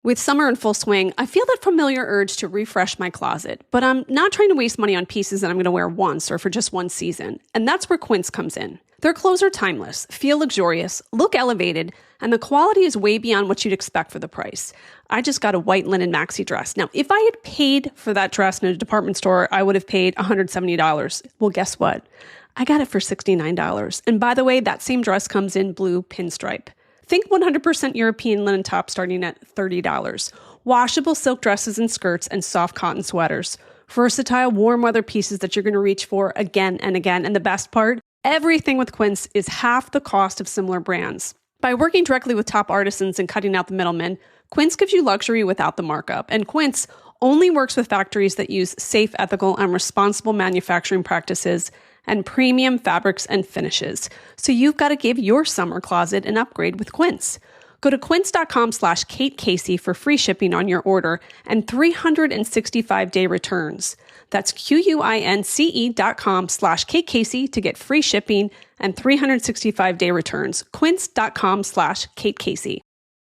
With summer in full swing, I feel that familiar urge to refresh my closet, but I'm not trying to waste money on pieces that I'm going to wear once or for just one season. And that's where Quince comes in. Their clothes are timeless, feel luxurious, look elevated, and the quality is way beyond what you'd expect for the price. I just got a white linen maxi dress. Now, if I had paid for that dress in a department store, I would have paid $170. Well, guess what? I got it for $69. And by the way, that same dress comes in blue pinstripe. Think 100% European linen top starting at $30. Washable silk dresses and skirts and soft cotton sweaters. Versatile warm weather pieces that you're going to reach for again and again. And the best part, everything with Quince is half the cost of similar brands. By working directly with top artisans and cutting out the middlemen, Quince gives you luxury without the markup. And Quince only works with factories that use safe, ethical, and responsible manufacturing practices and premium fabrics and finishes. So you've got to give your summer closet an upgrade with Quince. Go to quince.com/Kate Casey for free shipping on your order and 365-day returns. That's QUINCE.com/Kate Casey to get free shipping and 365-day returns. Quince.com/Kate Casey.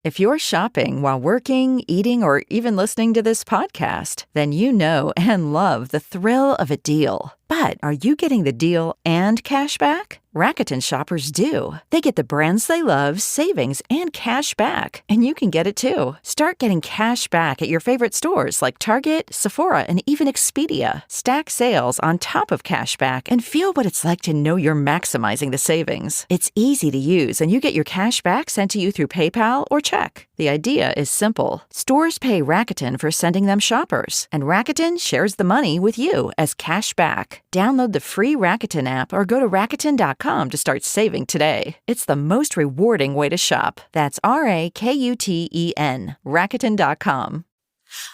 If you're shopping while working, eating, or even listening to this podcast, then you know and love the thrill of a deal. But are you getting the deal and cash back? Rakuten shoppers do. They get the brands they love, savings, and cash back. And you can get it too. Start getting cash back at your favorite stores like Target, Sephora, and even Expedia. Stack sales on top of cash back and feel what it's like to know you're maximizing the savings. It's easy to use, and you get your cash back sent to you through PayPal or check. The idea is simple. Stores pay Rakuten for sending them shoppers, and Rakuten shares the money with you as cash back. Download the free Rakuten app or go to Rakuten.com to start saving today. It's the most rewarding way to shop. That's Rakuten. Rakuten.com. The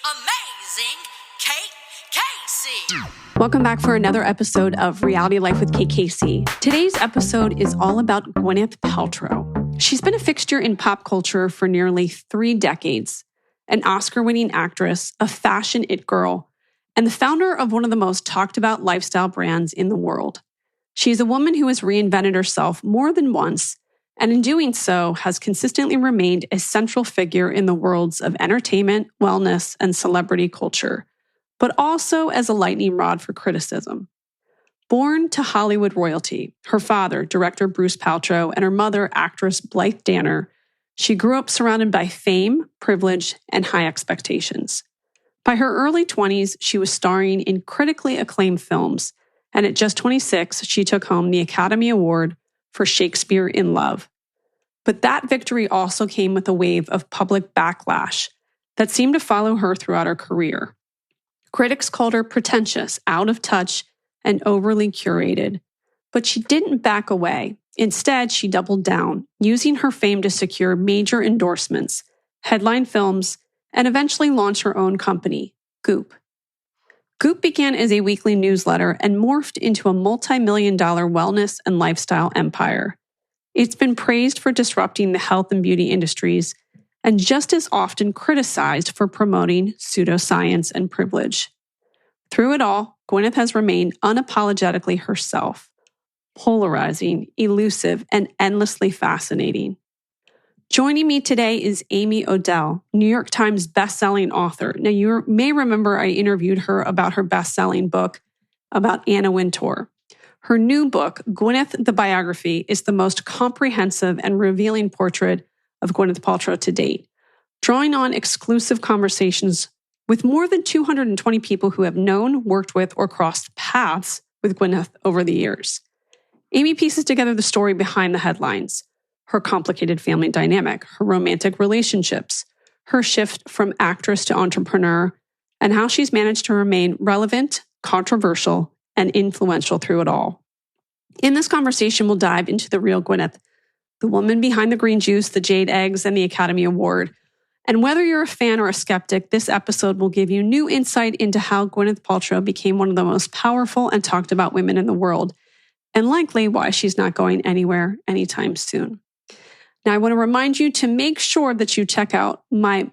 amazing Kate Casey. Welcome back for another episode of Reality Life with Kate Casey. Today's episode is all about Gwyneth Paltrow. She's been a fixture in pop culture for nearly 3 decades, an Oscar-winning actress, a fashion it girl, and the founder of one of the most talked about lifestyle brands in the world. She's a woman who has reinvented herself more than once, and in doing so has consistently remained a central figure in the worlds of entertainment, wellness, and celebrity culture, but also as a lightning rod for criticism. Born to Hollywood royalty, her father, director Bruce Paltrow, and her mother, actress Blythe Danner, she grew up surrounded by fame, privilege, and high expectations. By her early 20s, she was starring in critically acclaimed films, and at just 26, she took home the Academy Award for Shakespeare in Love. But that victory also came with a wave of public backlash that seemed to follow her throughout her career. Critics called her pretentious, out of touch, and overly curated, but she didn't back away. Instead, she doubled down, using her fame to secure major endorsements, headline films, and eventually launched her own company, Goop. Goop began as a weekly newsletter and morphed into a multi-million-dollar wellness and lifestyle empire. It's been praised for disrupting the health and beauty industries and just as often criticized for promoting pseudoscience and privilege. Through it all, Gwyneth has remained unapologetically herself, polarizing, elusive, and endlessly fascinating. Joining me today is Amy Odell, New York Times bestselling author. Now, you may remember I interviewed her about her bestselling book about Anna Wintour. Her new book, Gwyneth, the Biography, is the most comprehensive and revealing portrait of Gwyneth Paltrow to date, drawing on exclusive conversations with more than 220 people who have known, worked with, or crossed paths with Gwyneth over the years. Amy pieces together the story behind the headlines, her complicated family dynamic, her romantic relationships, her shift from actress to entrepreneur, and how she's managed to remain relevant, controversial, and influential through it all. In this conversation, we'll dive into the real Gwyneth, the woman behind the green juice, the jade eggs, and the Academy Award. And whether you're a fan or a skeptic, this episode will give you new insight into how Gwyneth Paltrow became one of the most powerful and talked about women in the world, and likely why she's not going anywhere anytime soon. Now, I want to remind you to make sure that you check out my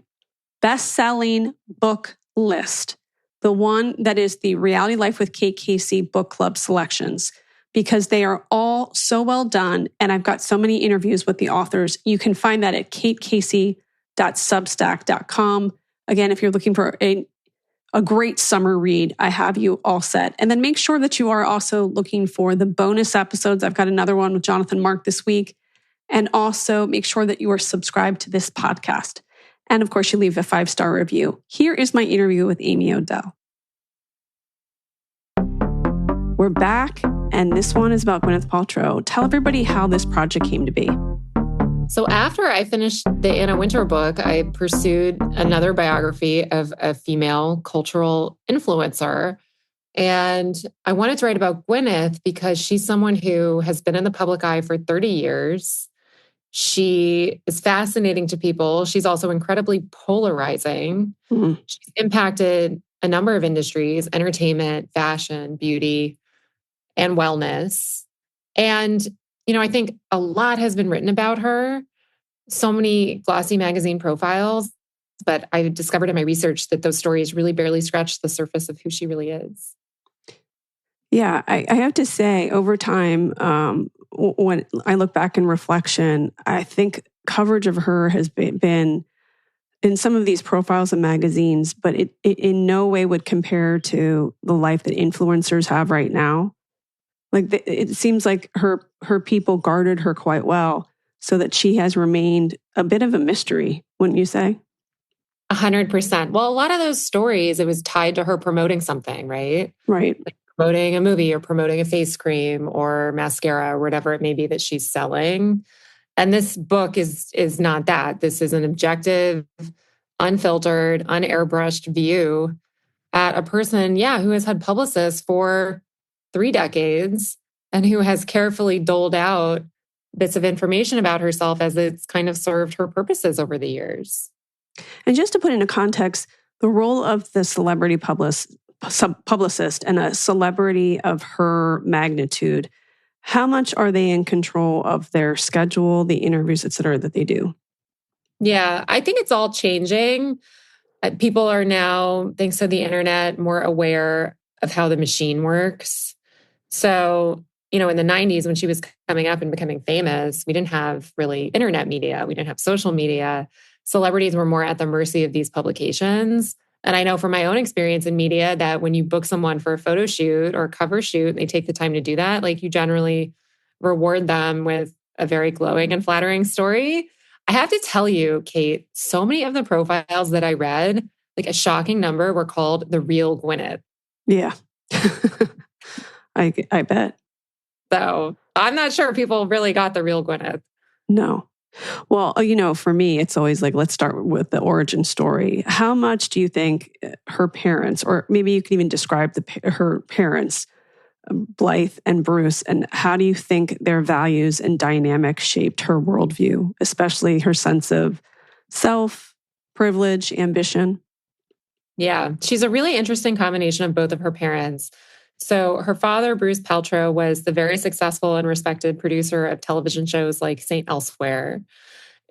best-selling book list, the one that is the Reality Life with Kate Casey book club selections, because they are all so well done, and I've got so many interviews with the authors. You can find that at katecasey.com. gwyneth.substack.com. Again, if you're looking for a great summer read, I have you all set. And then make sure that you are also looking for the bonus episodes. I've got another one with Jonathan Mark this week. And also make sure that you are subscribed to this podcast. And of course, you leave a 5-star review. Here is my interview with Amy Odell. We're back, and this one is about Gwyneth Paltrow. Tell everybody how this project came to be. So after I finished the Anna Wintour book, I pursued another biography of a female cultural influencer. And I wanted to write about Gwyneth because she's someone who has been in the public eye for 30 years. She is fascinating to people. She's also incredibly polarizing. She's impacted a number of industries: entertainment, fashion, beauty, and wellness. And, I think a lot has been written about her. So many glossy magazine profiles, but I discovered in my research that those stories really barely scratch the surface of who she really is. Yeah, I have to say, over time, when I look back in reflection, I think coverage of her has been in some of these profiles and magazines, but it in no way would compare to the life that influencers have right now. Like it seems like her people guarded her quite well, so that she has remained a bit of a mystery, wouldn't you say? 100%. Well, a lot of those stories, it was tied to her promoting something, right? Right. Like promoting a movie or promoting a face cream or mascara or whatever it may be that she's selling. And this book is not that. This is an objective, unfiltered, unairbrushed view at a person, who has had publicists for 3 decades and who has carefully doled out bits of information about herself as it's kind of served her purposes over the years. And just to put into context, the role of the celebrity publicist and a celebrity of her magnitude, how much are they in control of their schedule, the interviews, et cetera, that they do? Yeah, I think it's all changing. People are now, thanks to the internet, more aware of how the machine works. So, in the 90s, when she was coming up and becoming famous, we didn't have really internet media. We didn't have social media. Celebrities were more at the mercy of these publications. And I know from my own experience in media that when you book someone for a photo shoot or a cover shoot, and they take the time to do that, like you generally reward them with a very glowing and flattering story. I have to tell you, Kate, so many of the profiles that I read, like a shocking number, were called the real Gwyneth. Yeah. I bet. So I'm not sure people really got the real Gwyneth. No. Well, for me, it's always like, let's start with the origin story. How much do you think her parents, or maybe you can even describe her parents, Blythe and Bruce, and how do you think their values and dynamics shaped her worldview, especially her sense of self, privilege, ambition? Yeah, she's a really interesting combination of both of her parents. So her father, Bruce Paltrow, was the very successful and respected producer of television shows like St. Elsewhere.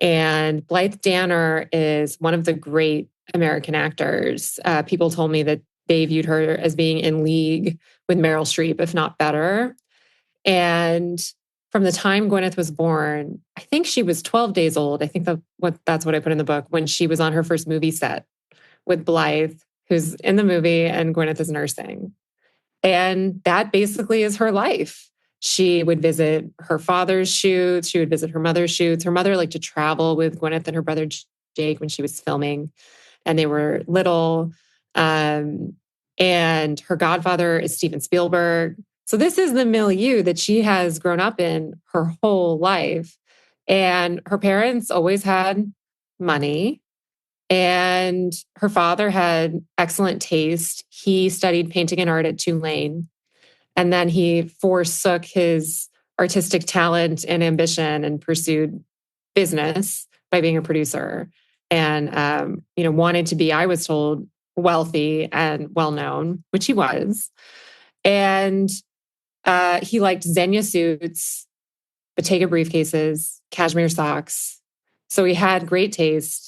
And Blythe Danner is one of the great American actors. People told me that they viewed her as being in league with Meryl Streep, if not better. And from the time Gwyneth was born, I think she was 12 days old. I think that's what I put in the book, when she was on her first movie set with Blythe, who's in the movie, and Gwyneth is nursing. And that basically is her life. She would visit her father's shoots. She would visit her mother's shoots. Her mother liked to travel with Gwyneth and her brother Jake when she was filming, and they were little. And her godfather is Steven Spielberg. So this is the milieu that she has grown up in her whole life. And her parents always had money. And her father had excellent taste. He studied painting and art at Tulane. And then he forsook his artistic talent and ambition and pursued business by being a producer. And, wanted to be, I was told, wealthy and well-known, which he was. And he liked Xenia suits, Bottega briefcases, cashmere socks. So he had great taste.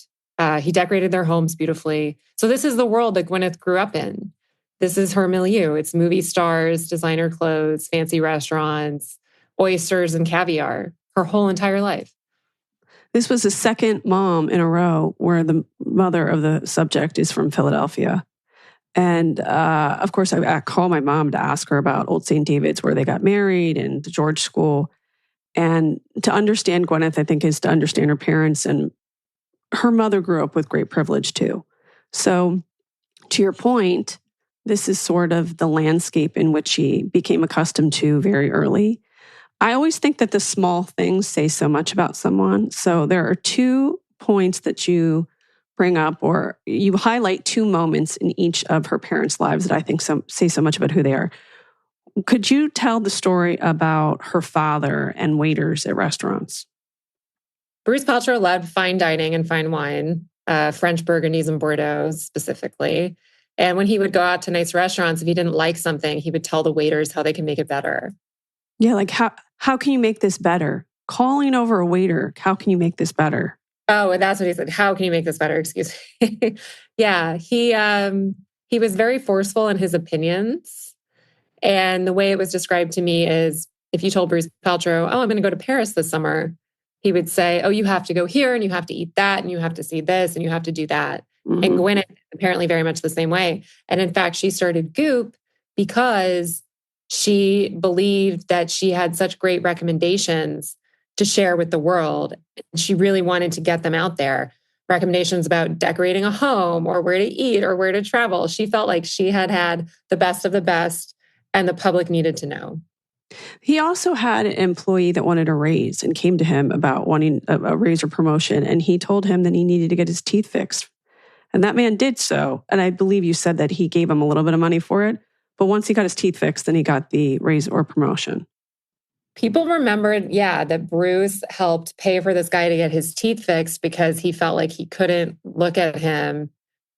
He decorated their homes beautifully. So this is the world that Gwyneth grew up in. This is her milieu. It's movie stars, designer clothes, fancy restaurants, oysters, and caviar, her whole entire life. This was the second mom in a row where the mother of the subject is from Philadelphia. And of course, I call my mom to ask her about Old St. David's, where they got married, and the George School. And to understand Gwyneth, I think, is to understand her parents. And her mother grew up with great privilege, too. So to your point, this is sort of the landscape in which she became accustomed to very early. I always think that the small things say so much about someone. So there are 2 points that you bring up, or you highlight 2 moments in each of her parents' lives that I think say so much about who they are. Could you tell the story about her father and waiters at restaurants? Bruce Paltrow loved fine dining and fine wine, French Burgundies and Bordeaux specifically. And when he would go out to nice restaurants, if he didn't like something, he would tell the waiters how they can make it better. Yeah, like how can you make this better? Calling over a waiter, how can you make this better? Oh, and that's what he said. How can you make this better? Excuse me. Yeah, he was very forceful in his opinions. And the way it was described to me is if you told Bruce Paltrow, oh, I'm going to go to Paris this summer, he would say, oh, you have to go here and you have to eat that and you have to see this and you have to do that. Mm-hmm. And Gwyneth, apparently very much the same way. And in fact, she started Goop because she believed that she had such great recommendations to share with the world. She really wanted to get them out there. Recommendations about decorating a home or where to eat or where to travel. She felt like she had the best of the best and the public needed to know. He also had an employee that wanted a raise and came to him about wanting a raise or promotion. And he told him that he needed to get his teeth fixed. And that man did so. And I believe you said that he gave him a little bit of money for it. But once he got his teeth fixed, then he got the raise or promotion. People remembered, that Bruce helped pay for this guy to get his teeth fixed because he felt like he couldn't look at him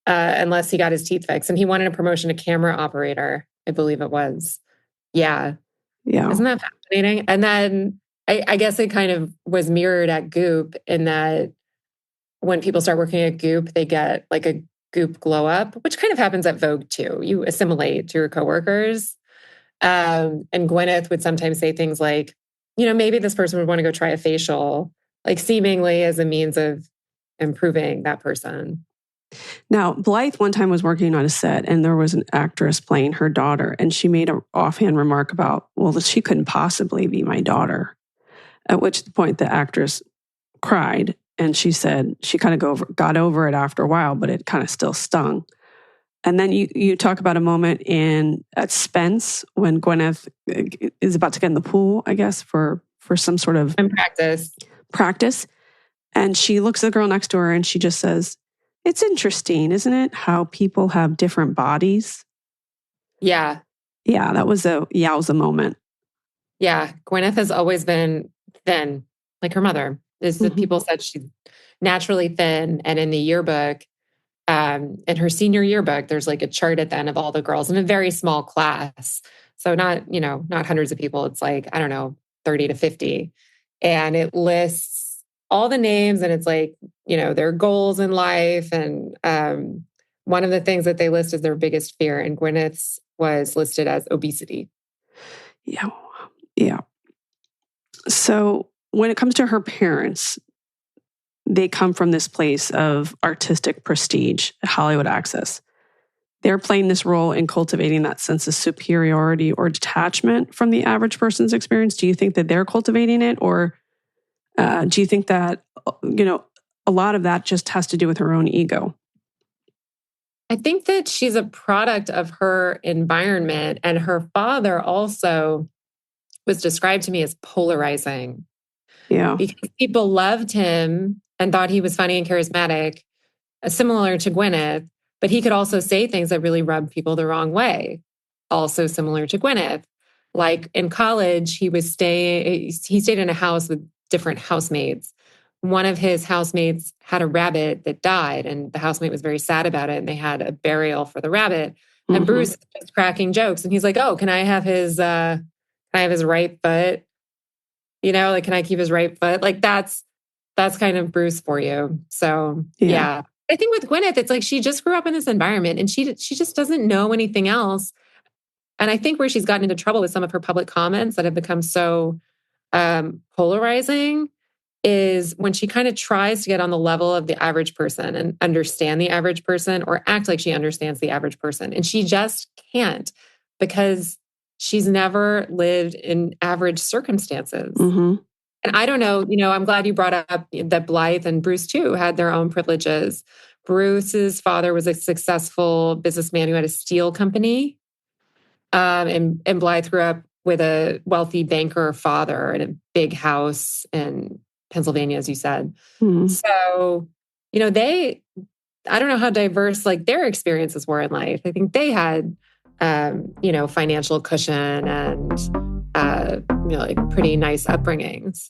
unless he got his teeth fixed. And he wanted a promotion to camera operator, I believe it was. Yeah. Isn't that fascinating? And then I guess it kind of was mirrored at Goop in that when people start working at Goop, they get like a Goop glow up, which kind of happens at Vogue too. You assimilate to your coworkers. And Gwyneth would sometimes say things like, maybe this person would want to go try a facial, like seemingly as a means of improving that person. Now, Blythe one time was working on a set and there was an actress playing her daughter, and she made an offhand remark about, well, she couldn't possibly be my daughter. At which point the actress cried, and she said she kind of got over it after a while, but it kind of still stung. And then you talk about a moment at Spence when Gwyneth is about to get in the pool, I guess, for some sort of practice. And she looks at the girl next to her and she just says, it's interesting, isn't it? How people have different bodies. Yeah. Yeah, that was a yowza moment. Yeah. Gwyneth has always been thin, like her mother. People said she's naturally thin. And in the yearbook, in her senior yearbook, there's like a chart at the end of all the girls in a very small class. So not hundreds of people. It's like, I don't know, 30 to 50. And it lists all the names and it's like, their goals in life. And one of the things that they list is their biggest fear. And Gwyneth's was listed as obesity. Yeah. Yeah. So when it comes to her parents, they come from this place of artistic prestige at Hollywood Access. They're playing this role in cultivating that sense of superiority or detachment from the average person's experience. Do you think that they're cultivating it? Or do you think that, a lot of that just has to do with her own ego? I think that she's a product of her environment. And her father also was described to me as polarizing. Yeah. Because people loved him and thought he was funny and charismatic, similar to Gwyneth, but he could also say things that really rubbed people the wrong way, also similar to Gwyneth. Like in college, he stayed in a house with different housemates. One of his housemates had a rabbit that died, and the housemate was very sad about it, and they had a burial for the rabbit. Mm-hmm. And Bruce was cracking jokes, and he's like, "Oh, can I have his right foot? Can I keep his right foot?" Like that's kind of Bruce for you. So yeah. I think with Gwyneth, it's like she just grew up in this environment, and she just doesn't know anything else. And I think where she's gotten into trouble with some of her public comments that have become so polarizing is when she kind of tries to get on the level of the average person and understand the average person or act like she understands the average person. And she just can't because she's never lived in average circumstances. Mm-hmm. And I don't know, I'm glad you brought up that Blythe and Bruce too had their own privileges. Bruce's father was a successful businessman who had a steel company. And Blythe grew up with a wealthy banker father and a big house in Pennsylvania, as you said. Mm-hmm. So, I don't know how diverse like their experiences were in life. I think they had, financial cushion and, like pretty nice upbringings.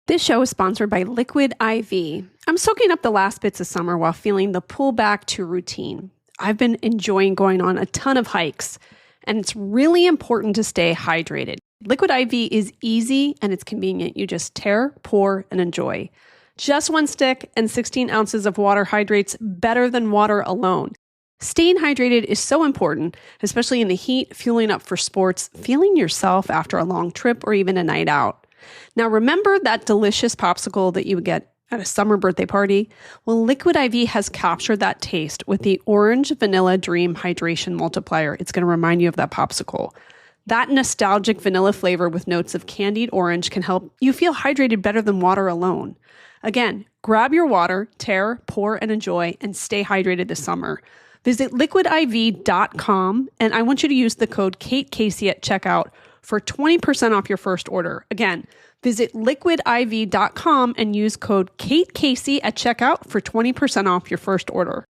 This show is sponsored by Liquid IV. I'm soaking up the last bits of summer while feeling the pull back to routine. I've been enjoying going on a ton of hikes, and it's really important to stay hydrated. Liquid IV is easy and it's convenient. You just tear, pour, and enjoy. Just one stick and 16 ounces of water hydrates better than water alone. Staying hydrated is so important, especially in the heat, fueling up for sports, feeling yourself after a long trip or even a night out. Now, remember that delicious popsicle that you would get at a summer birthday party? Well, Liquid IV has captured that taste with the Orange Vanilla Dream Hydration Multiplier. It's going to remind you of that popsicle. That nostalgic vanilla flavor with notes of candied orange can help you feel hydrated better than water alone. Again, grab your water, tear, pour, and enjoy, and stay hydrated this summer. Visit liquidiv.com, and I want you to use the code Kate Casey at checkout for 20% off your first order. Again, visit liquidiv.com and use code Kate Casey at checkout for 20% off your first order.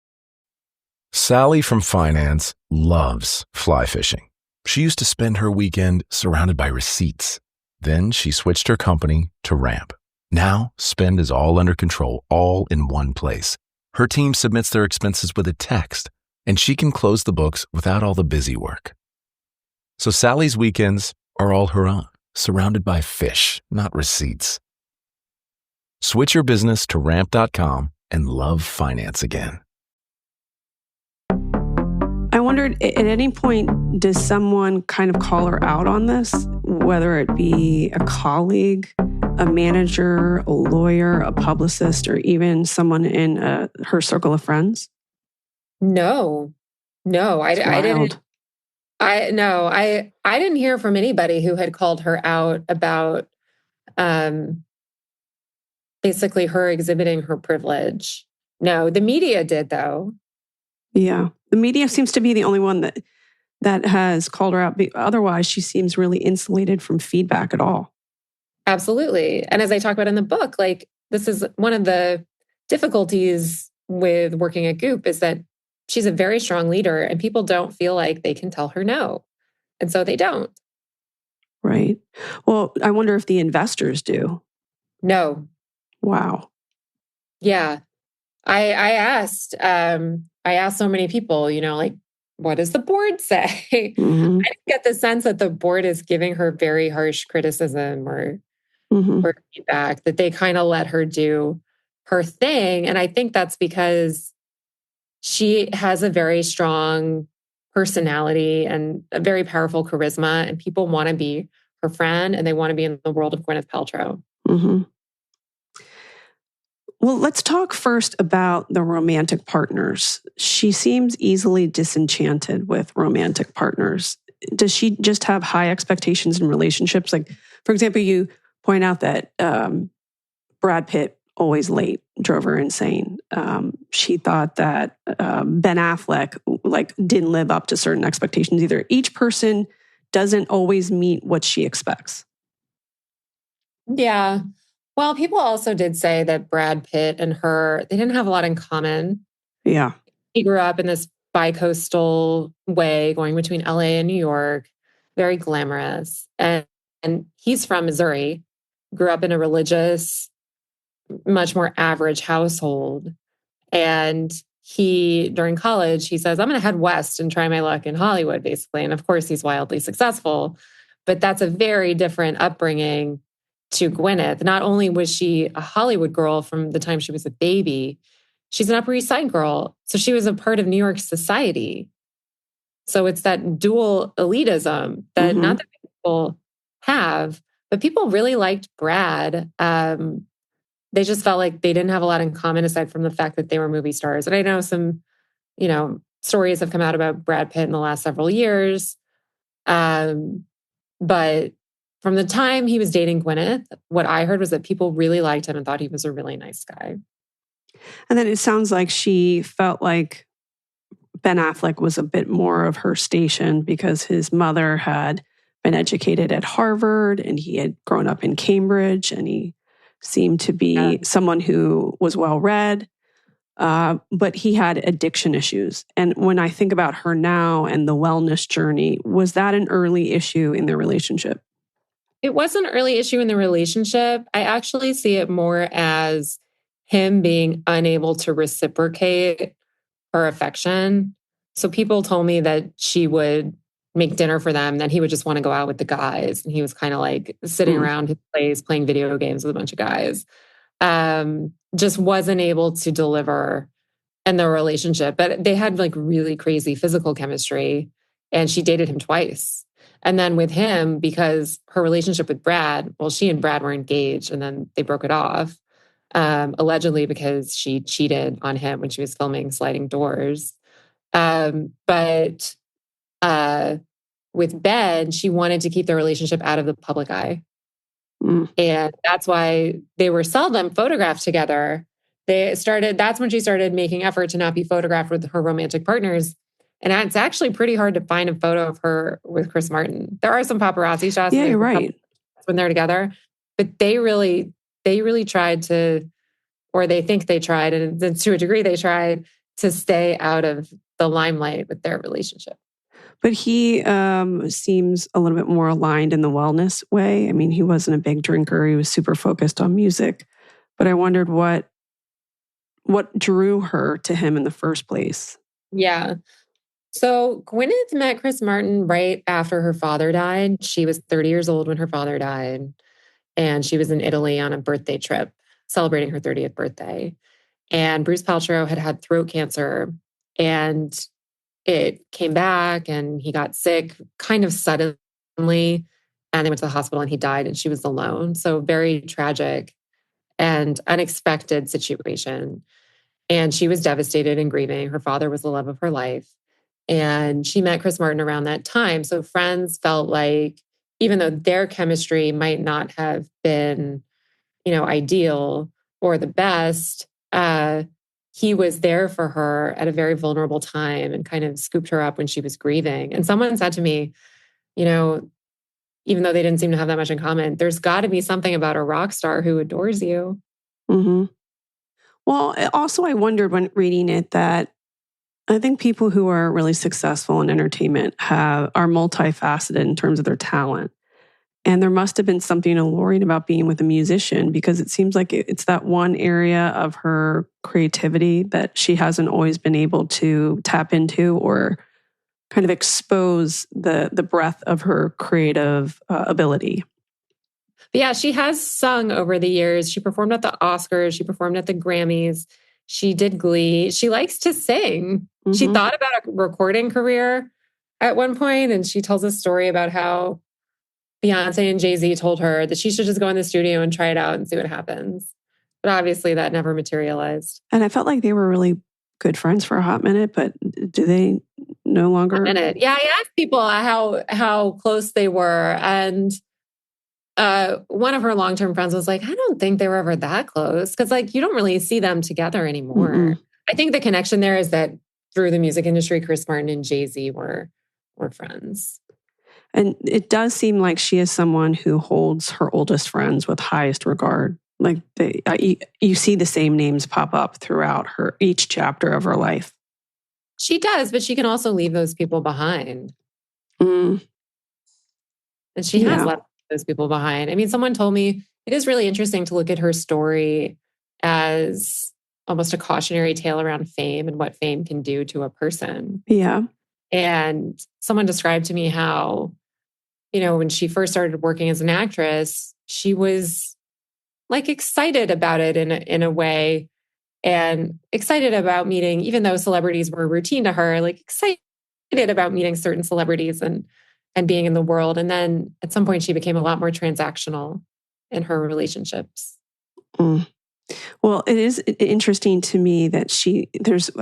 Sally from finance loves fly fishing. She used to spend her weekend surrounded by receipts. Then she switched her company to Ramp. Now, spend is all under control, all in one place. Her team submits their expenses with a text, and she can close the books without all the busy work. So Sally's weekends are all her own, surrounded by fish, not receipts. Switch your business to Ramp.com and love finance again. I wondered, at any point, does someone kind of call her out on this? Whether it be a colleague, a manager, a lawyer, a publicist, or even someone in her circle of friends? No, I didn't. I didn't hear from anybody who had called her out about basically her exhibiting her privilege. No, the media did though. Yeah, the media seems to be the only one that has called her out. Otherwise, she seems really insulated from feedback at all. Absolutely. And as I talk about in the book, like this is one of the difficulties with working at Goop is that she's a very strong leader and people don't feel like they can tell her no. And so they don't. Right. Well, I wonder if the investors do. No. Wow. Yeah. I asked so many people, like, what does the board say? Mm-hmm. I didn't get the sense that the board is giving her very harsh criticism or feedback, that they kind of let her do her thing. And I think that's because she has a very strong personality and a very powerful charisma, and people want to be her friend and they want to be in the world of Gwyneth Paltrow. Mm-hmm. Well, let's talk first about the romantic partners. She seems easily disenchanted with romantic partners. Does she just have high expectations in relationships? Like, for example, you point out that Brad Pitt, always late, drove her insane. She thought that Ben Affleck didn't live up to certain expectations either. Each person doesn't always meet what she expects. Yeah. Well, people also did say that Brad Pitt and her, they didn't have a lot in common. Yeah. He grew up in this bi-coastal way, going between LA and New York, very glamorous. And he's from Missouri, grew up in a religious, much more average household. And during college, he says, I'm going to head west and try my luck in Hollywood, basically. And of course, he's wildly successful. But that's a very different upbringing to Gwyneth. Not only was she a Hollywood girl from the time she was a baby, she's an Upper East Side girl. So she was a part of New York society. So it's that dual elitism that not that people have, but people really liked Brad. They just felt like they didn't have a lot in common aside from the fact that they were movie stars. And I know some, stories have come out about Brad Pitt in the last several years. But from the time he was dating Gwyneth, what I heard was that people really liked him and thought he was a really nice guy. And then it sounds like she felt like Ben Affleck was a bit more of her station because his mother had been educated at Harvard and he had grown up in Cambridge, and he seemed to be someone who was well read, but he had addiction issues. And when I think about her now and the wellness journey, was that an early issue in their relationship? It was an early issue in the relationship. I actually see it more as him being unable to reciprocate her affection. So people told me that she would make dinner for them, then he would just want to go out with the guys. And he was kind of like sitting around his place playing video games with a bunch of guys. Just wasn't able to deliver in their relationship. But they had like really crazy physical chemistry, and she dated him twice. And then with him, because her relationship with Brad, well, she and Brad were engaged and then they broke it off, allegedly because she cheated on him when she was filming Sliding Doors. But with Ben, she wanted to keep their relationship out of the public eye. And that's why they were seldom photographed together. That's when she started making effort to not be photographed with her romantic partners. And it's actually pretty hard to find a photo of her with Chris Martin. There are some paparazzi shots. Yeah, you're right. When they're together. But they really tried to, or they think they tried, and to a degree they tried to stay out of the limelight with their relationship. But he seems a little bit more aligned in the wellness way. I mean, he wasn't a big drinker. He was super focused on music. But I wondered what drew her to him in the first place. Yeah. So Gwyneth met Chris Martin right after her father died. She was 30 years old when her father died. And she was in Italy on a birthday trip, celebrating her 30th birthday. And Bruce Paltrow had throat cancer. And it came back and he got sick kind of suddenly. And they went to the hospital and he died and she was alone. So very tragic and unexpected situation. And she was devastated and grieving. Her father was the love of her life. And she met Chris Martin around that time. So friends felt like, even though their chemistry might not have been, ideal or the best, he was there for her at a very vulnerable time and kind of scooped her up when she was grieving. And someone said to me, even though they didn't seem to have that much in common, there's got to be something about a rock star who adores you. Mm-hmm. Well, also I wondered when reading it that I think people who are really successful in entertainment are multifaceted in terms of their talent. And there must have been something alluring about being with a musician, because it seems like it's that one area of her creativity that she hasn't always been able to tap into or kind of expose the breadth of her creative ability. But yeah, she has sung over the years. She performed at the Oscars. She performed at the Grammys. She did Glee. She likes to sing. Mm-hmm. She thought about a recording career at one point, and she tells a story about how Beyonce and Jay-Z told her that she should just go in the studio and try it out and see what happens. But obviously that never materialized. And I felt like they were really good friends for a hot minute, but do they no longer? Yeah, I asked people how close they were. And one of her long-term friends was like, I don't think they were ever that close. Because you don't really see them together anymore. Mm-mm. I think the connection there is that through the music industry, Chris Martin and Jay-Z were friends. And it does seem like she is someone who holds her oldest friends with highest regard. Like you see the same names pop up throughout each chapter of her life. She does, but she can also leave those people behind. And she has left those people behind. I mean, someone told me it is really interesting to look at her story as almost a cautionary tale around fame and what fame can do to a person. Yeah. And someone described to me how, when she first started working as an actress, she was excited about it in a way, and excited about meeting, even though celebrities were routine to her, excited excited about meeting certain celebrities and being in the world. And then at some point, she became a lot more transactional in her relationships. Mm. Well, it is interesting to me that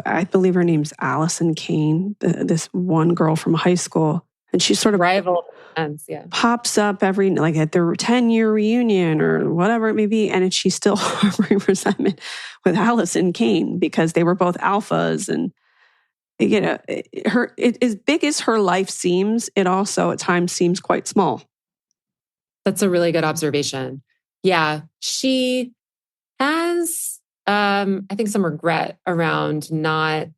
I believe her name's Allison Kane, this one girl from high school, and she sort of Rival friends, yeah. pops up like at their 10-year reunion or whatever it may be, and she's still harboring resentment with Allison Kane because they were both alphas, and as big as her life seems, it also at times seems quite small. That's a really good observation. Yeah, she has, I think, some regret around not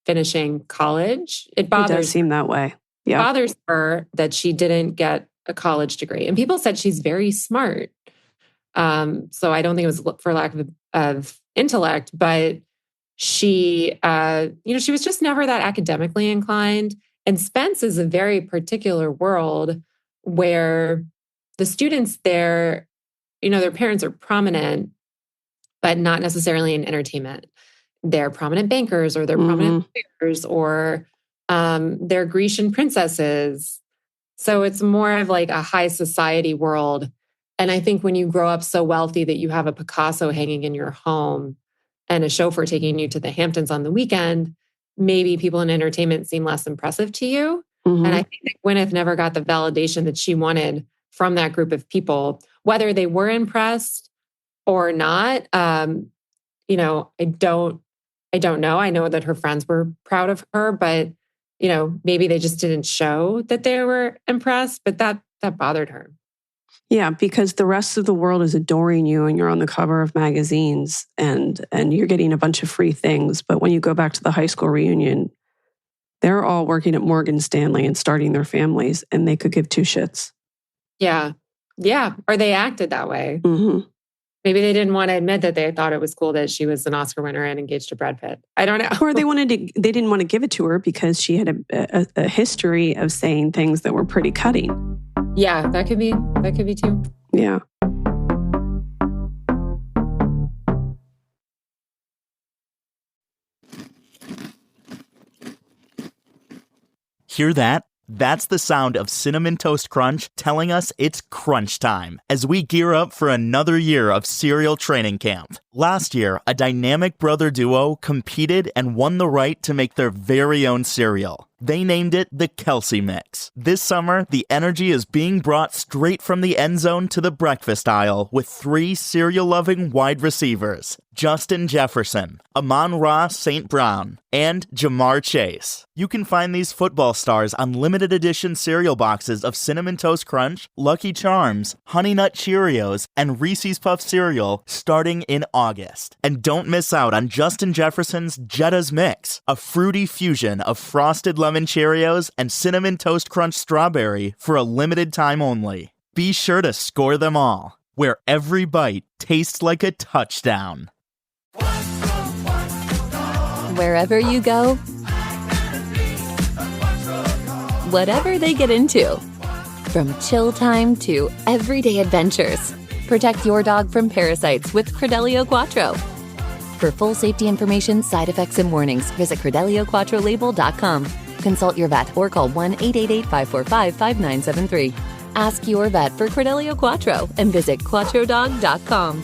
finishing college. It does seem that way. Yeah, bothers her that she didn't get a college degree. And people said she's very smart. So I don't think it was for lack of intellect, but she, she was just never that academically inclined. And Spence is a very particular world where the students there, their parents are prominent, but not necessarily in entertainment. They're prominent bankers or they're prominent lawyers or they're Grecian princesses. So it's more of like a high society world. And I think when you grow up so wealthy that you have a Picasso hanging in your home and a chauffeur taking you to the Hamptons on the weekend, maybe people in entertainment seem less impressive to you. And I think that Gwyneth never got the validation that she wanted from that group of people, whether they were impressed or not. I don't know. I know that her friends were proud of her, but maybe they just didn't show that they were impressed, but that bothered her. Yeah, because the rest of the world is adoring you and you're on the cover of magazines and you're getting a bunch of free things. But when you go back to the high school reunion, they're all working at Morgan Stanley and starting their families, and they could give two shits. Yeah. Yeah. Or they acted that way. Mm-hmm. Maybe they didn't want to admit that they thought it was cool that she was an Oscar winner and engaged to Brad Pitt. I don't know. Or they didn't want to give it to her because she had a history of saying things that were pretty cutting. Yeah, that could be too. Yeah. Hear that? That's the sound of Cinnamon Toast Crunch telling us it's crunch time as we gear up for another year of cereal training camp. Last year, a dynamic brother duo competed and won the right to make their very own cereal. They named it the Kelsey Mix. This summer, the energy is being brought straight from the end zone to the breakfast aisle with 3 cereal-loving wide receivers: Justin Jefferson, Amon-Ra St. Brown, and Jamar Chase. You can find these football stars on limited edition cereal boxes of Cinnamon Toast Crunch, Lucky Charms, Honey Nut Cheerios, and Reese's Puff cereal starting in August. And don't miss out on Justin Jefferson's Jetta's Mix, a fruity fusion of frosted lemon Cheerios and Cinnamon Toast Crunch strawberry for a limited time only. Be sure to score them all, where every bite tastes like a touchdown. Wherever you go, whatever they get into, from chill time to everyday adventures, protect your dog from parasites with Credelio Quattro. For full safety information, side effects, and warnings, visit CredeliaQuattroLabel.com. Consult your vet or call 1-888-545-5973. Ask your vet for Credelio Quattro and visit QuattroDog.com.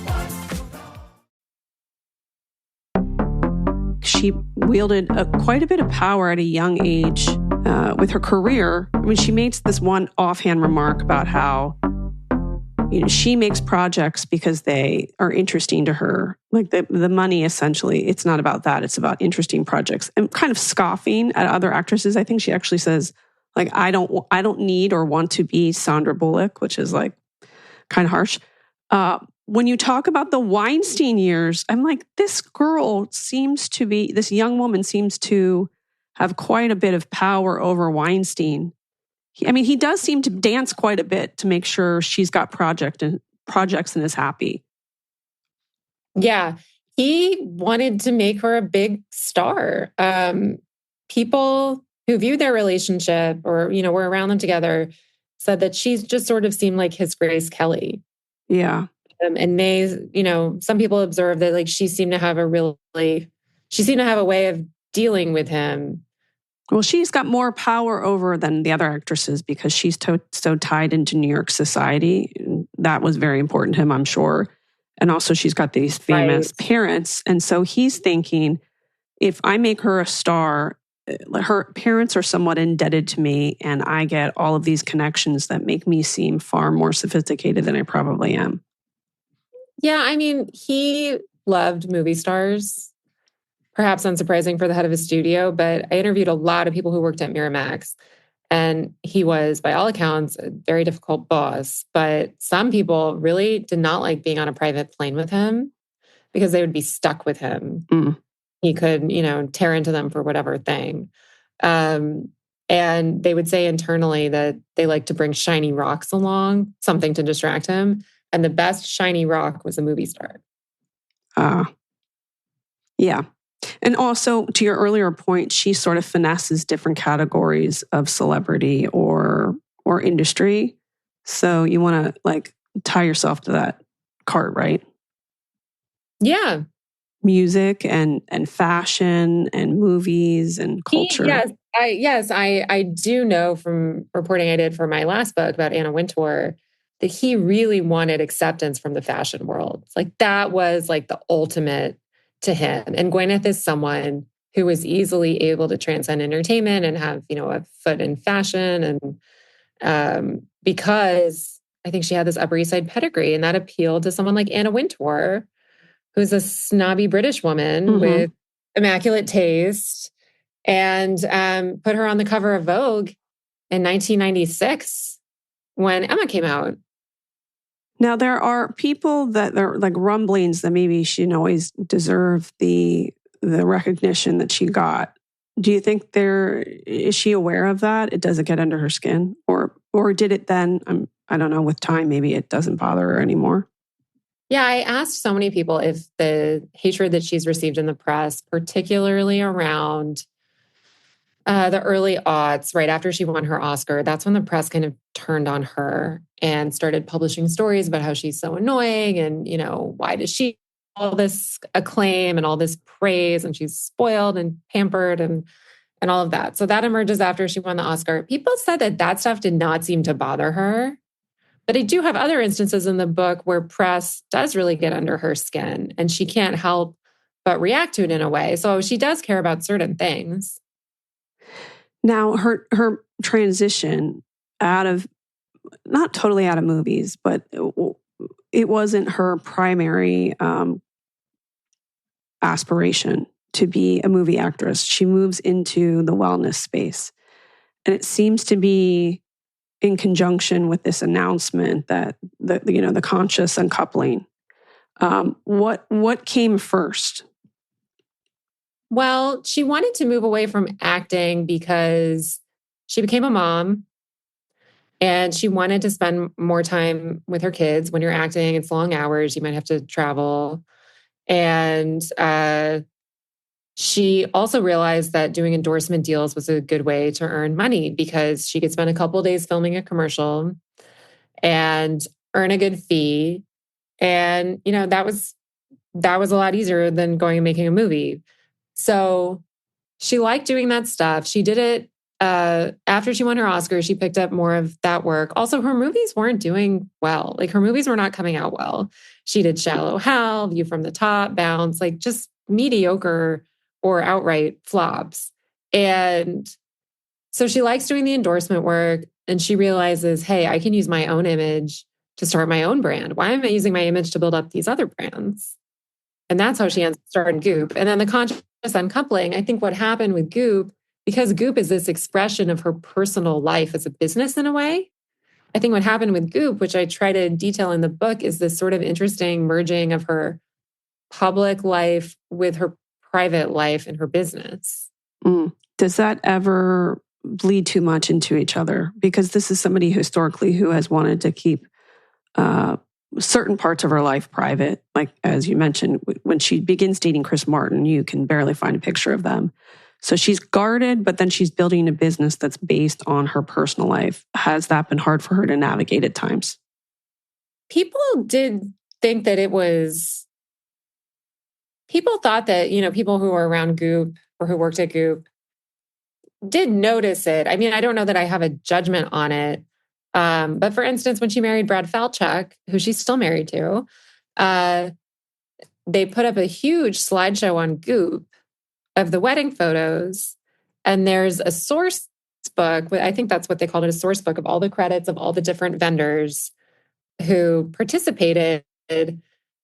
She wielded quite a bit of power at a young age with her career. I mean, she makes this one offhand remark about how she makes projects because they are interesting to her. Like the money, essentially, it's not about that. It's about interesting projects. And kind of scoffing at other actresses. I think she actually says, like, I don't need or want to be Sandra Bullock, which is like kind of harsh. When you talk about the Weinstein years, I'm like, this young woman seems to have quite a bit of power over Weinstein. He does seem to dance quite a bit to make sure she's got projects and is happy. Yeah, he wanted to make her a big star. People who viewed their relationship or, were around them together said that she just sort of seemed like his Grace Kelly. Yeah. And they, some people observed that like she seemed to have a way of dealing with him Well, she's got more power over than the other actresses because she's so tied into New York society. That was very important to him, I'm sure. And also she's got these famous parents. And so he's thinking, if I make her a star, her parents are somewhat indebted to me, and I get all of these connections that make me seem far more sophisticated than I probably am. Yeah, I mean, he loved movie stars, perhaps unsurprising for the head of a studio, but I interviewed a lot of people who worked at Miramax, and he was, by all accounts, a very difficult boss. But some people really did not like being on a private plane with him because they would be stuck with him. He could, tear into them for whatever thing. And they would say internally that they like to bring shiny rocks along, something to distract him. And the best shiny rock was a movie star. Yeah. And also, to your earlier point, she sort of finesses different categories of celebrity or industry. So you want to tie yourself to that cart, right? Yeah. Music and fashion and movies and culture. I do know from reporting I did for my last book about Anna Wintour that he really wanted acceptance from the fashion world. That was the ultimate to him. And Gwyneth is someone who was easily able to transcend entertainment and have, a foot in fashion. And because I think she had this Upper East Side pedigree, and that appealed to someone like Anna Wintour, who's a snobby British woman with immaculate taste, and put her on the cover of Vogue in 1996 when Emma came out. Now, there are people that are rumblings that maybe she didn't always deserve the recognition that she got. Do you think is she aware of that? Does it get under her skin? Or did it then, I don't know, with time, maybe it doesn't bother her anymore? Yeah, I asked so many people if the hatred that she's received in the press, particularly around the early aughts, right after she won her Oscar, that's when the press kind of turned on her and started publishing stories about how she's so annoying and, why does she all this acclaim and all this praise, and she's spoiled and pampered and all of that. So that emerges after she won the Oscar. People said that stuff did not seem to bother her. But I do have other instances in the book where press does really get under her skin and she can't help but react to it in a way. So she does care about certain things. Now, her transition out of, not totally out of movies, but it wasn't her primary aspiration to be a movie actress. She moves into the wellness space. And it seems to be in conjunction with this announcement that the conscious uncoupling. What came first? Well, she wanted to move away from acting because she became a mom and she wanted to spend more time with her kids. When you're acting, it's long hours. You might have to travel. And she also realized that doing endorsement deals was a good way to earn money because she could spend a couple of days filming a commercial and earn a good fee. And, that was a lot easier than going and making a movie. So she liked doing that stuff. She did it after she won her Oscar. She picked up more of that work. Also, her movies weren't doing well. Her movies were not coming out well. She did Shallow Hal, View from the Top, Bounce, just mediocre or outright flops. And so she likes doing the endorsement work, and she realizes, hey, I can use my own image to start my own brand. Why am I using my image to build up these other brands? And that's how she ends up starting Goop. And then the conscious uncoupling, I think what happened with Goop, because Goop is this expression of her personal life as a business in a way, I think what happened with Goop, which I try to detail in the book, is this sort of interesting merging of her public life with her private life and her business. Does that ever bleed too much into each other? Because this is somebody historically who has wanted to keep certain parts of her life private. As you mentioned, when she begins dating Chris Martin, you can barely find a picture of them. So she's guarded, but then she's building a business that's based on her personal life. Has that been hard for her to navigate at times? People did think that it was... People thought that, people who were around Goop or who worked at Goop did notice it. I mean, I don't know that I have a judgment on it. But for instance, when she married Brad Falchuk, who she's still married to, they put up a huge slideshow on Goop of the wedding photos. And there's a source book, I think that's what they called it, a source book of all the credits of all the different vendors who participated.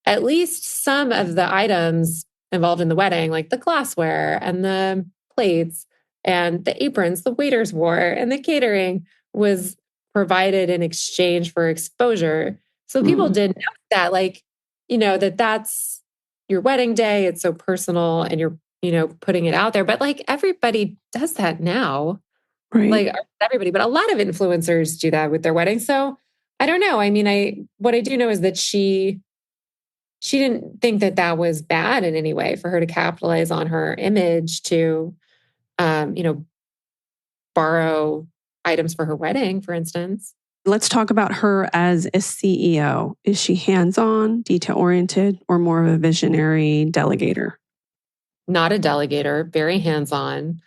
At least some of the items involved in the wedding, like the glassware and the plates and the aprons the waiters wore and the catering was provided in exchange for exposure. So people did know that, like, that's your wedding day. It's so personal and you're, putting it out there. But like everybody does that now. Right. Like everybody, but a lot of influencers do that with their weddings. So I don't know. I mean, what I do know is that she didn't think that that was bad in any way for her to capitalize on her image to, borrow items for her wedding, for instance. Let's talk about her as a CEO. Is she hands-on, detail-oriented, or more of a visionary delegator? Not a delegator, very hands-on,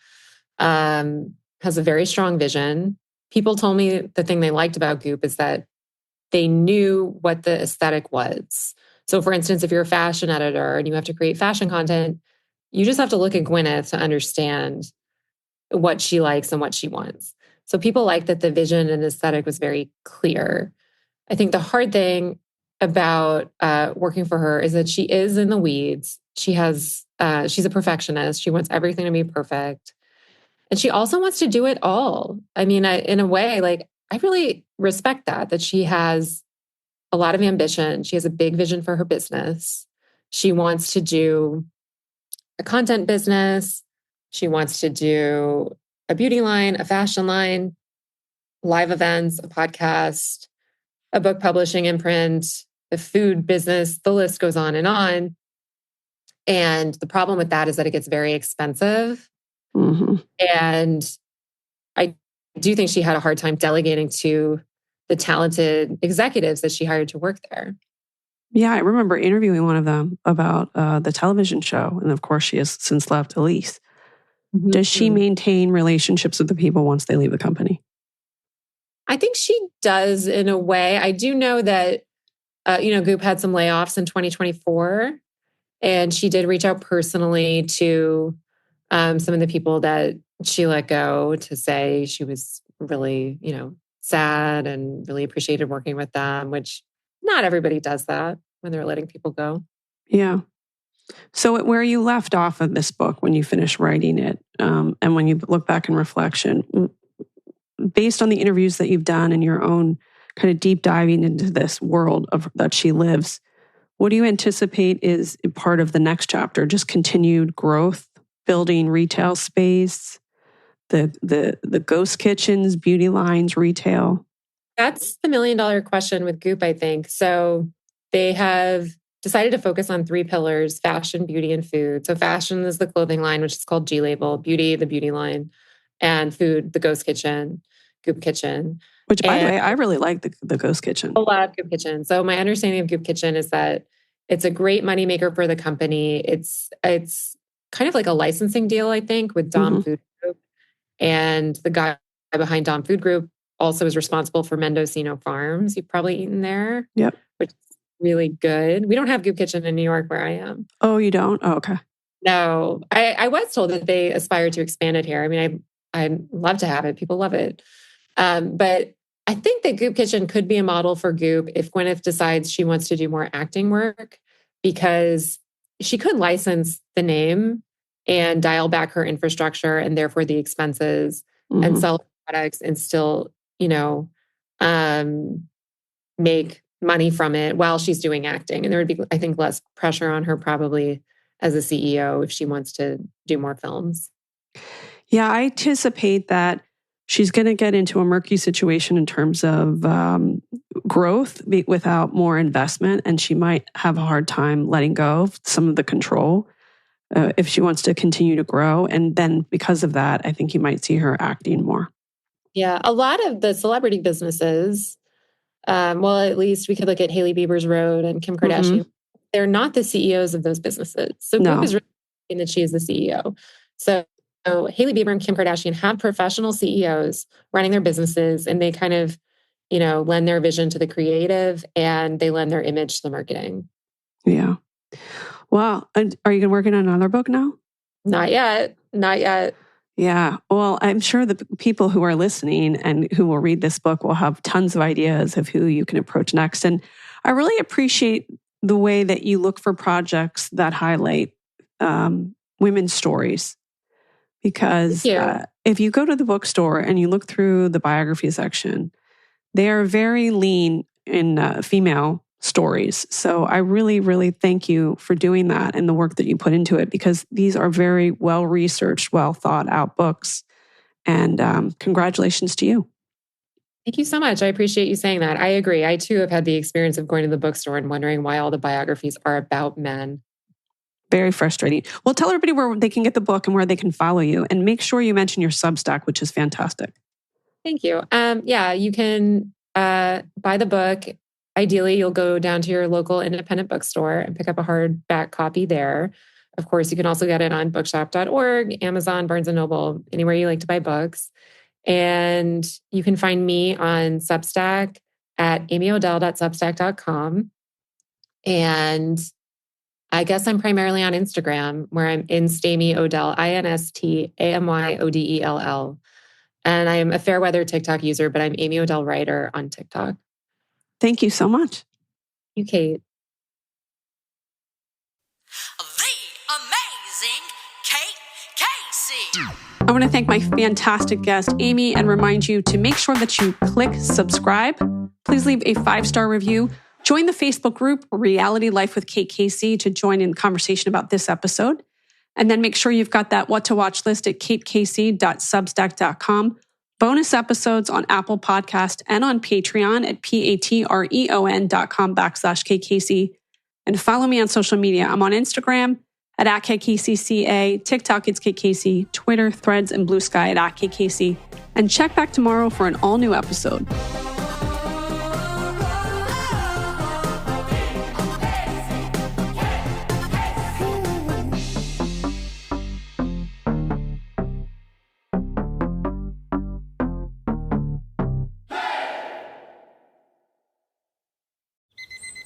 has a very strong vision. People told me the thing they liked about Goop is that they knew what the aesthetic was. So for instance, if you're a fashion editor and you have to create fashion content, you just have to look at Gwyneth to understand what she likes and what she wants. So people like that the vision and aesthetic was very clear. I think the hard thing about working for her is that she is in the weeds. She's a perfectionist. She wants everything to be perfect. And she also wants to do it all. I mean, in a way, like, I really respect that she has a lot of ambition. She has a big vision for her business. She wants to do a content business. She wants to do a beauty line, a fashion line, live events, a podcast, a book publishing imprint, a food business. The list goes on. And the problem with that is that it gets very expensive. And I do think she had a hard time delegating to the talented executives that she hired to work there. Yeah, I remember interviewing one of them about the television show. And of course, she has since left Elise. Does she maintain relationships with the people once they leave the company? I think she does in a way. I do know that, Goop had some layoffs in 2024. And she did reach out personally to some of the people that she let go to say she was really, sad and really appreciated working with them, which not everybody does that when they're letting people go. Yeah. So where you left off of this book when you finished writing it, and when you look back in reflection, based on the interviews that you've done and your own kind of deep diving into this world that she lives, what do you anticipate is part of the next chapter? Just continued growth, building retail space, the ghost kitchens, beauty lines, retail? That's the $1 million question with Goop, I think. So they have decided to focus on 3 pillars: fashion, beauty, and food. So fashion is the clothing line, which is called G Label, beauty, the beauty line, and food, the ghost kitchen, Goop Kitchen. Which, by the way, I really like the ghost kitchen. I love Goop Kitchen. So my understanding of Goop Kitchen is that it's a great moneymaker for the company. It's kind of like a licensing deal, I think, with Dom Food Group. And the guy behind Dom Food Group also is responsible for Mendocino Farms. You've probably eaten there. Yep. Which is really good. We don't have Goop Kitchen in New York where I am. Oh, you don't? Oh, okay. No. I was told that they aspire to expand it here. I mean, I'd love to have it. People love it. But I think that Goop Kitchen could be a model for Goop if Gwyneth decides she wants to do more acting work, because she could license the name and dial back her infrastructure and therefore the expenses and sell products and still, make money from it while she's doing acting. And there would be, I think, less pressure on her probably as a CEO if she wants to do more films. Yeah, I anticipate that she's going to get into a murky situation in terms of growth without more investment. And she might have a hard time letting go of some of the control if she wants to continue to grow. And then because of that, I think you might see her acting more. Yeah. A lot of the celebrity businesses, at least we could look at Hailey Bieber's Rhode and Kim Kardashian. They're not the CEOs of those businesses. So Goop is really thinking that she is the CEO. So So Hailey Bieber and Kim Kardashian have professional CEOs running their businesses, and they kind of, lend their vision to the creative and they lend their image to the marketing. Yeah. Well, are you working on another book now? Not yet. Yeah. Well, I'm sure the people who are listening and who will read this book will have tons of ideas of who you can approach next. And I really appreciate the way that you look for projects that highlight women's stories. Because if you go to the bookstore and you look through the biography section, they are very lean in female stories. So I really, really thank you for doing that and the work that you put into it, because these are very well-researched, well-thought-out books. And congratulations to you. Thank you so much. I appreciate you saying that. I agree. I too have had the experience of going to the bookstore and wondering why all the biographies are about men. Very frustrating. Well, tell everybody where they can get the book and where they can follow you. And make sure you mention your Substack, which is fantastic. Thank you. You can buy the book. Ideally, you'll go down to your local independent bookstore and pick up a hardback copy there. Of course, you can also get it on bookshop.org, Amazon, Barnes & Noble, anywhere you like to buy books. And you can find me on Substack at amyodell.substack.com. And I guess I'm primarily on Instagram, where I'm Amy Odell, INSTAMYODELL. And I'm a Fairweather TikTok user, but I'm Amy Odell Writer on TikTok. Thank you so much. You, Kate. The amazing Kate Casey. I want to thank my fantastic guest, Amy, and remind you to make sure that you click subscribe. Please leave a 5-star review. Join the Facebook group, Reality Life with Kate Casey, to join in the conversation about this episode. And then make sure you've got that what to watch list at katecasey.substack.com. Bonus episodes on Apple Podcast and on Patreon at patreon.com/KCasey. And follow me on social media. I'm on Instagram at @KCCA, TikTok, it's Kate Casey, Twitter, Threads, and Blue Sky at @KCasey. And check back tomorrow for an all-new episode.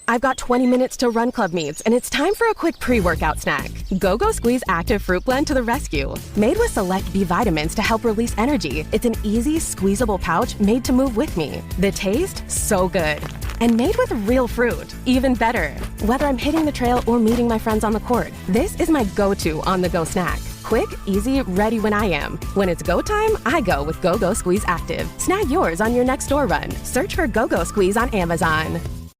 I've got 20 minutes till Run Club meets, and it's time for a quick pre-workout snack. Go-Go Squeeze Active Fruit Blend to the rescue. Made with select B vitamins to help release energy, it's an easy, squeezable pouch made to move with me. The taste? So good. And made with real fruit. Even better. Whether I'm hitting the trail or meeting my friends on the court, this is my go-to on-the-go snack. Quick, easy, ready when I am. When it's go time, I go with Go-Go Squeeze Active. Snag yours on your next store run. Search for Go-Go Squeeze on Amazon.